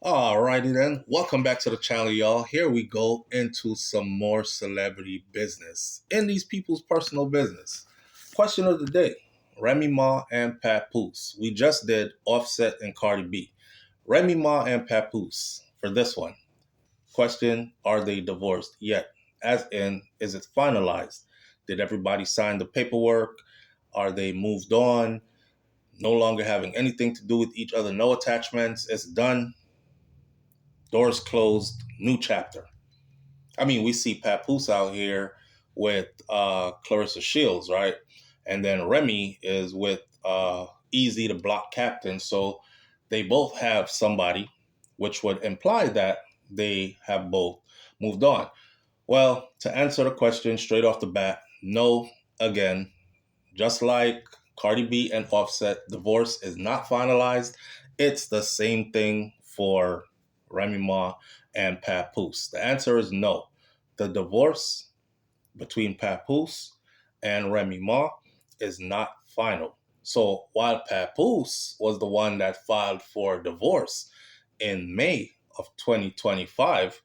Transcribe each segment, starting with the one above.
Alrighty then, welcome back to the channel, y'all. Here we go into some more celebrity business in these people's personal business. Question of the day, Remy Ma and Papoose. We just did Offset and Cardi B. Remy Ma and Papoose for this one. Question, are they divorced yet? As in, is it finalized? Did everybody sign the paperwork? Are they moved on? No longer having anything to do with each other, no attachments, it's done. Doors closed, new chapter. I mean, we see Papoose out here with Clarissa Shields, right? And then Remy is with Easy the Block Captain. So they both have somebody, which would imply that they have both moved on. Well, to answer the question straight off the bat, no, again, just like Cardi B and Offset, divorce is not finalized. It's the same thing for Remy Ma and Papoose. The answer is no. The divorce between Papoose and Remy Ma is not final. So while Papoose was the one that filed for divorce in May of 2025,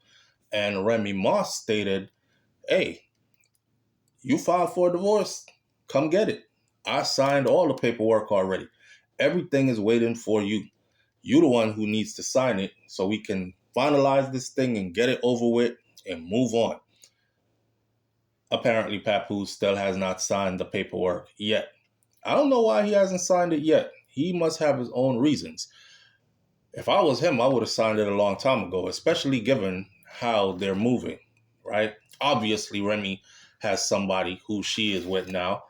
and Remy Ma stated, hey, you filed for a divorce, come get it. I signed all the paperwork already. Everything is waiting for you. You're the one who needs to sign it so we can finalize this thing and get it over with and move on. Apparently, Papoose still has not signed the paperwork yet. I don't know why he hasn't signed it yet. He must have his own reasons. If I was him, I would have signed it a long time ago, especially given how they're moving, right? Obviously, Remy has somebody who she is with now.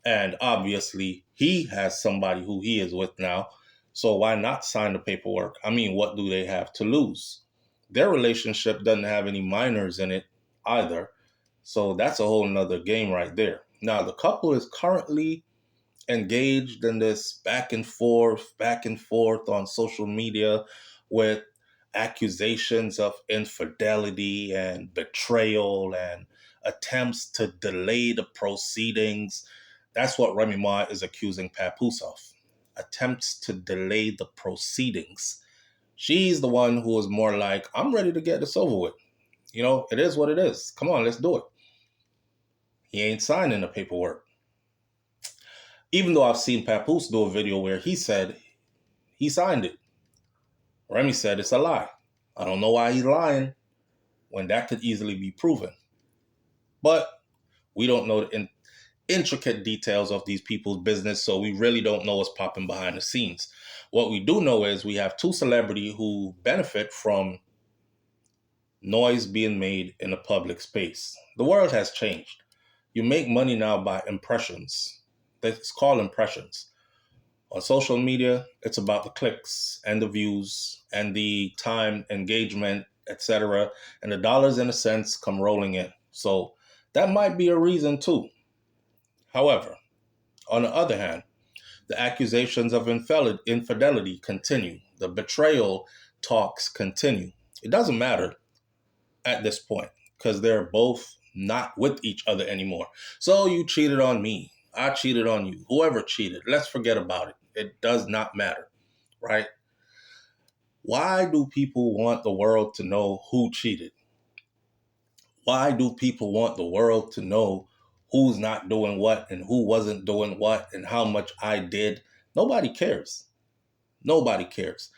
And obviously, he has somebody who he is with now. So why not sign the paperwork? I mean, what do they have to lose? Their relationship doesn't have any minors in it either. So that's a whole nother game right there. Now, the couple is currently engaged in this back and forth on social media with accusations of infidelity and betrayal and attempts to delay the proceedings. That's what Remy Ma is accusing Papoose of. Attempts to delay the proceedings. She's the one who is more like, I'm ready to get this over with. You know, it is what it is. Come on, let's do it. He ain't signing the paperwork. Even though I've seen Papoose do a video where he said he signed it. Remy said it's a lie. I don't know why he's lying when that could easily be proven. But we don't know the intricate details of these people's business, so we really don't know what's popping behind the scenes. What we do know is we have two celebrities who benefit from noise being made in a public space. The world has changed. You make money now by impressions. It's called impressions. On social media, it's about the clicks and the views and the time, engagement, etc. And the dollars and the cents come rolling in. So that might be a reason too. However, on the other hand, the accusations of infidelity continue. The betrayal talks continue. It doesn't matter at this point because they're both not with each other anymore. So you cheated on me. I cheated on you. Whoever cheated, let's forget about it. It does not matter, right? Why do people want the world to know who cheated? Why do people want the world to know who's not doing what and who wasn't doing what and how much I did? Nobody cares. Nobody cares.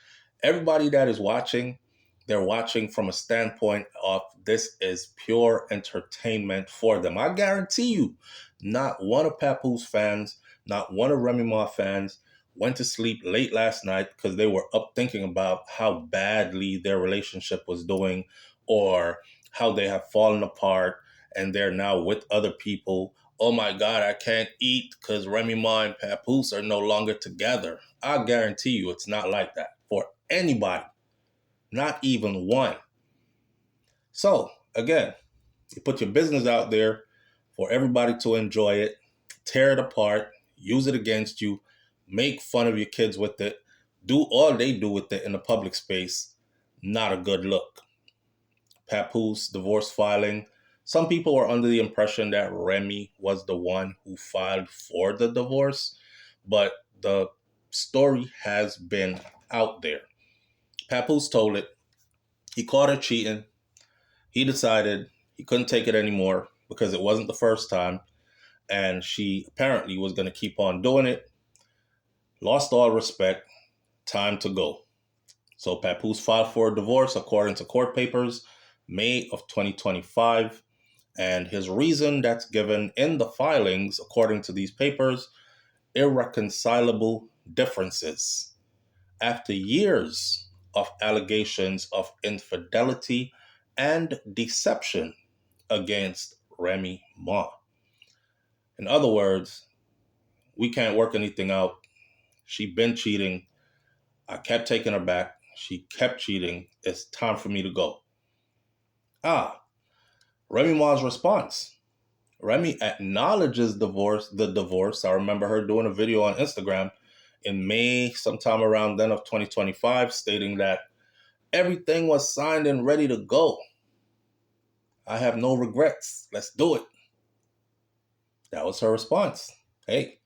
Everybody that is watching, they're watching from a standpoint of this is pure entertainment for them. I guarantee you, not one of Papoose fans, not one of Remy Ma fans went to sleep late last night because they were up thinking about how badly their relationship was doing or how they have fallen apart and they're now with other people. Oh my God, I can't eat because Remy Ma and Papoose are no longer together. I guarantee you it's not like that for anybody, not even one. So again, you put your business out there for everybody to enjoy it, tear it apart, use it against you, make fun of your kids with it, do all they do with it in the public space. Not a good look. Papoose, divorce filing. Some people were under the impression that Remy was the one who filed for the divorce, but the story has been out there. Papoose told it. He caught her cheating. He decided he couldn't take it anymore because it wasn't the first time. And she apparently was going to keep on doing it. Lost all respect. Time to go. So Papoose filed for a divorce according to court papers, May of 2025. And his reason that's given in the filings, according to these papers, irreconcilable differences. After years of allegations of infidelity and deception against Remy Ma. In other words, we can't work anything out. She been cheating. I kept taking her back. She kept cheating. It's time for me to go. Remy Ma's response. Remy acknowledges the divorce. I remember her doing a video on Instagram in May, sometime around then of 2025, stating that everything was signed and ready to go. I have no regrets. Let's do it. That was her response. Hey,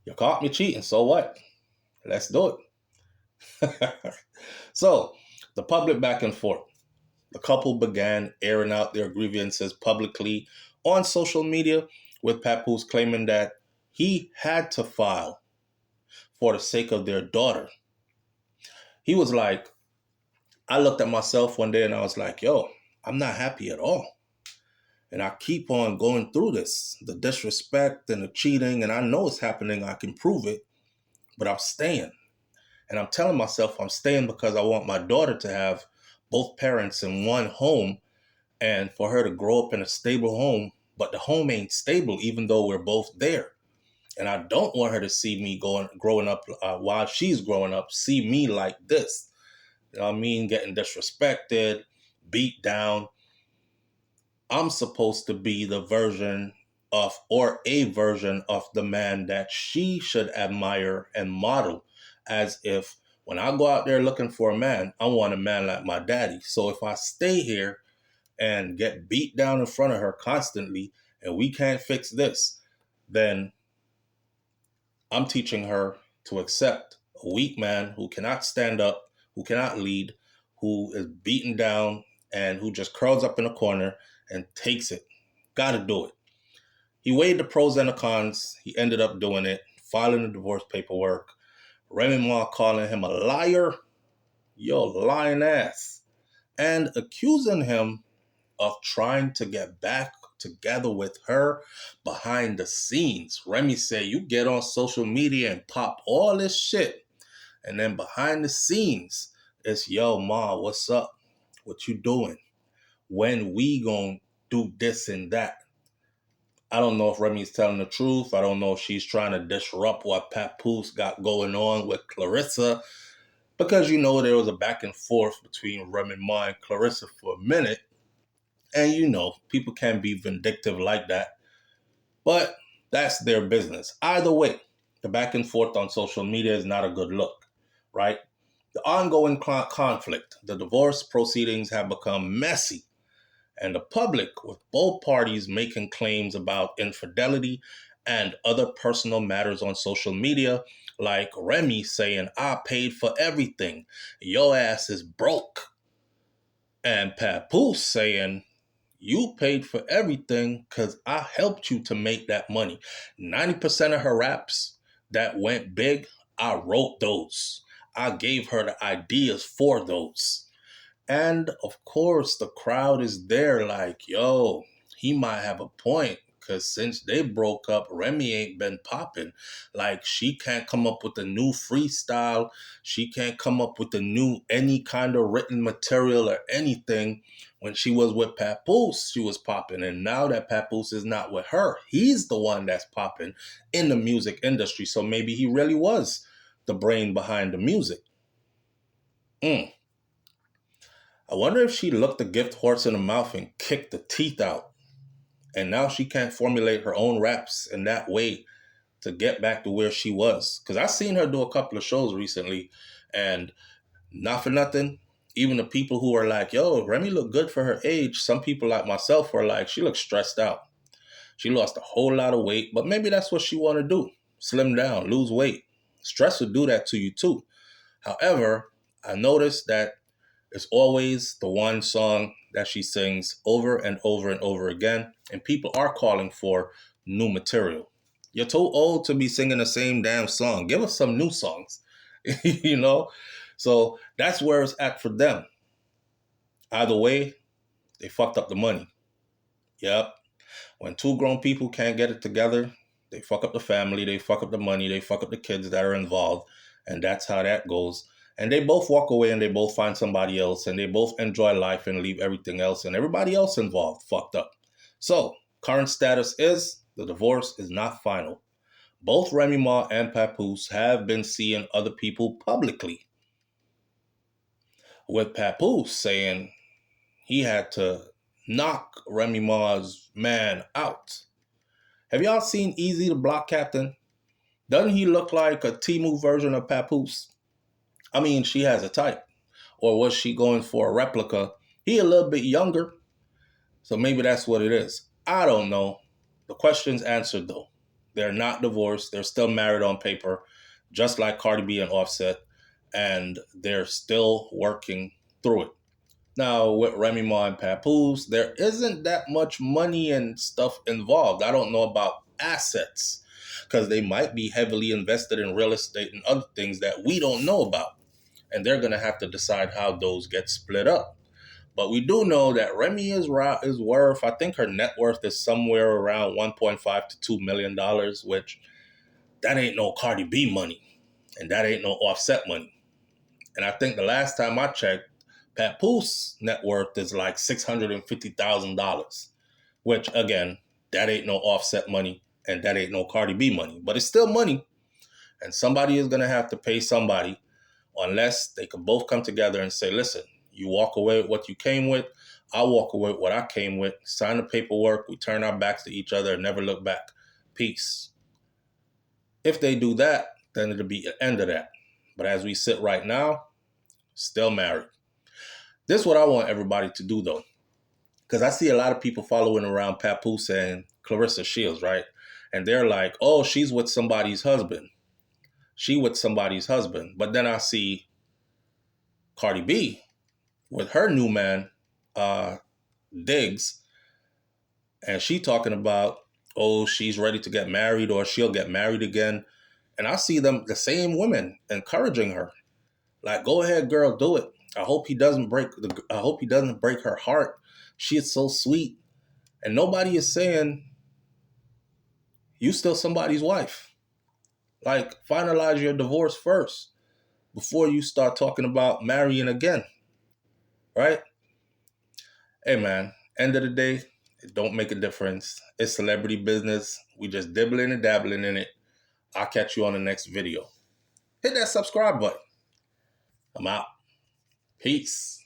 you caught me cheating, so what? Let's do it. So, the public back and forth. The couple began airing out their grievances publicly on social media, with Papoose claiming that he had to file for the sake of their daughter. He was like, I looked at myself one day and I was like, yo, I'm not happy at all. And I keep on going through this, the disrespect and the cheating, and I know it's happening. I can prove it, but I'm staying. And I'm telling myself I'm staying because I want my daughter to have both parents in one home and for her to grow up in a stable home. But the home ain't stable, even though we're both there. And I don't want her to see me growing up while she's growing up, see me like this. You know what I mean? Getting disrespected, beat down. I'm supposed to be the version of, or a version of the man that she should admire and model, as if when I go out there looking for a man, I want a man like my daddy. So if I stay here and get beat down in front of her constantly and we can't fix this, then I'm teaching her to accept a weak man who cannot stand up, who cannot lead, who is beaten down, and who just curls up in a corner and takes it. Got to do it. He weighed the pros and the cons. He ended up doing it, filing the divorce paperwork. Remy Ma calling him a liar, yo, lying ass, and accusing him of trying to get back together with her behind the scenes. Remy said, you get on social media and pop all this shit, and then behind the scenes, it's, yo, Ma, what's up? What you doing? When we gonna do this and that? I don't know if Remy's telling the truth. I don't know if she's trying to disrupt what Papoose got going on with Clarissa, because you know there was a back and forth between Remy Ma and Clarissa for a minute. And you know, people can be vindictive like that. But that's their business. Either way, the back and forth on social media is not a good look, right? The ongoing conflict, the divorce proceedings have become messy. And the public, with both parties making claims about infidelity and other personal matters on social media, like Remy saying, I paid for everything, your ass is broke. And Papoose saying, you paid for everything because I helped you to make that money. 90% of her raps that went big, I wrote those. I gave her the ideas for those. And of course, the crowd is there like, yo, he might have a point. Because since they broke up, Remy ain't been popping. Like, she can't come up with a new freestyle. She can't come up with a new any kind of written material or anything. When she was with Papoose, she was popping. And now that Papoose is not with her, he's the one that's popping in the music industry. So maybe he really was the brain behind the music. I wonder if she looked the gift horse in the mouth and kicked the teeth out. And now she can't formulate her own raps in that way to get back to where she was. Because I've seen her do a couple of shows recently, and not for nothing, even the people who are like, yo, Remy look good for her age, some people like myself were like, she looks stressed out. She lost a whole lot of weight, but maybe that's what she want to do. Slim down, lose weight. Stress would do that to you too. However, I noticed that It's always the one song that she sings over and over and over again, and people are calling for new material. You're too old to be singing the same damn song. Give us some new songs, you know? So that's where it's at for them. Either way, they fucked up the money. Yep. When two grown people can't get it together, they fuck up the family, they fuck up the money, they fuck up the kids that are involved, and that's how that goes. And they both walk away and they both find somebody else and they both enjoy life and leave everything else and everybody else involved fucked up. So, current status is the divorce is not final. Both Remy Ma and Papoose have been seeing other people publicly, with Papoose saying he had to knock Remy Ma's man out. Have y'all seen Easy the Block Captain? Doesn't he look like a Timu version of Papoose? I mean, she has a type. Or was she going for a replica? He a little bit younger, so maybe that's what it is. I don't know. The question's answered, though. They're not divorced. They're still married on paper, just like Cardi B and Offset, and they're still working through it. Now, with Remy Ma and Papoose, there isn't that much money and stuff involved. I don't know about assets because they might be heavily invested in real estate and other things that we don't know about. And they're going to have to decide how those get split up. But we do know that Remy is worth, I think her net worth is somewhere around 1.5 to $2 million, which that ain't no Cardi B money. And that ain't no Offset money. And I think the last time I checked, Papoose net worth is like $650,000, which again, that ain't no Offset money and that ain't no Cardi B money, but it's still money. And somebody is going to have to pay somebody unless they can both come together and say, listen, you walk away with what you came with. I walk away with what I came with. Sign the paperwork. We turn our backs to each other and never look back. Peace. If they do that, then it'll be the end of that. But as we sit right now, still married. This is what I want everybody to do, though, because I see a lot of people following around Papoose and Clarissa Shields, right? And they're like, oh, she's with somebody's husband. She with somebody's husband. But then I see Cardi B with her new man, Diggs, and she talking about, oh, she's ready to get married or she'll get married again. And I see them, the same women, encouraging her. Like, go ahead, girl, do it. I hope he doesn't break her heart. She is so sweet. And nobody is saying you still somebody's wife. Like, finalize your divorce first before you start talking about marrying again. Right? Hey man, end of the day, it don't make a difference. It's celebrity business. We just dibbling and dabbling in it. I'll catch you on the next video. Hit that subscribe button. I'm out. Peace.